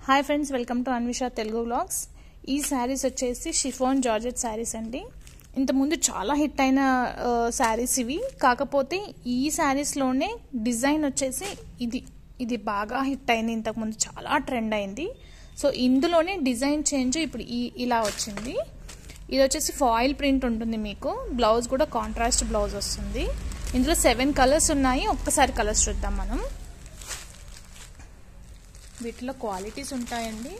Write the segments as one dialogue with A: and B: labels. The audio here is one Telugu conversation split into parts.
A: Hi friends, welcome to Anvisha Telugu vlogs. ఈ శారీస్ వచ్చేసి షిఫాన్ జార్జెట్ శారీస్ అండి. ఇంతకుముందు చాలా హిట్ అయిన శారీస్ ఇవి. కాకపోతే ఈ శారీస్లోనే డిజైన్ వచ్చేసి ఇది బాగా హిట్ అయింది. ఇంతకుముందు చాలా ట్రెండ్ అయింది. సో ఇందులోనే డిజైన్ చేంజ్ ఇప్పుడు ఇలా వచ్చింది. ఇది వచ్చేసి ఫాయిల్ ప్రింట్ ఉంటుంది. మీకు బ్లౌజ్ కూడా కాంట్రాస్ట్ బ్లౌజ్ వస్తుంది. ఇందులో 7 కలర్స్ ఉన్నాయి. ఒక్కసారి కలర్స్ చూద్దాం మనం. వీటిలో క్వాలిటీస్ ఉంటాయండి.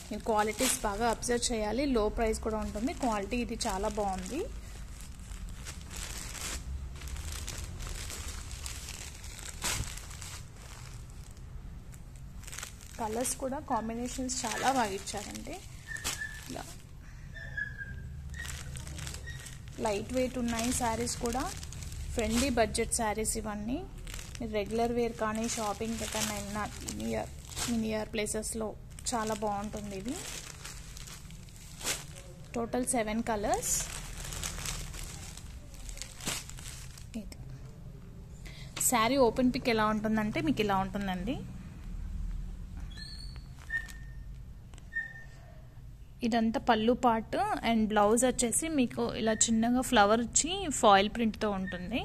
A: మీరు క్వాలిటీస్ బాగా అబ్జర్వ్ చేయాలి. లో ప్రైస్ కూడా ఉంటుంది. క్వాలిటీ ఇది చాలా బాగుంది. కలర్స్ కూడా కాంబినేషన్స్ చాలా బాగా ఇచ్చారండి. ఇలా లైట్ వెయిట్ ఉన్నాయి శారీస్ కూడా. ఫ్రెండ్లీ బడ్జెట్ శారీస్ ఇవన్నీ. రెగ్యులర్ వేర్ కానీ షాపింగ్ ఎక్కడైనా వెళ్ళినా ఇయర్ ప్లేసెస్లో చాలా బాగుంటుంది. ఇది టోటల్ 7 కలర్స్. ఇది శారీ ఓపెన్ పిక్ ఎలా ఉంటుందంటే మీకు ఇలా ఉంటుందండి. ఇదంతా పళ్ళు పార్ట్ అండ్ బ్లౌజ్ వచ్చేసి మీకు ఇలా చిన్నగా ఫ్లవర్ వచ్చి ఫాయిల్ ప్రింట్తో ఉంటుంది.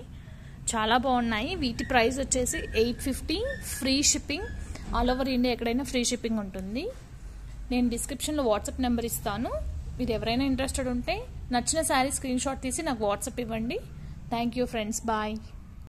A: చాలా బాగున్నాయి. వీటి ప్రైస్ వచ్చేసి 850. Free shipping. All over India ఎక్కడైనా ఫ్రీ షిప్పింగ్ ఉంటుంది. నేను డిస్క్రిప్షన్లో వాట్సాప్ నెంబర్ ఇస్తాను. మీరు ఎవరైనా ఇంట్రెస్టెడ్ ఉంటే నచ్చిన శారీ స్క్రీన్ షాట్ తీసి నాకు వాట్సాప్ ఇవ్వండి. Thank you friends. బాయ్.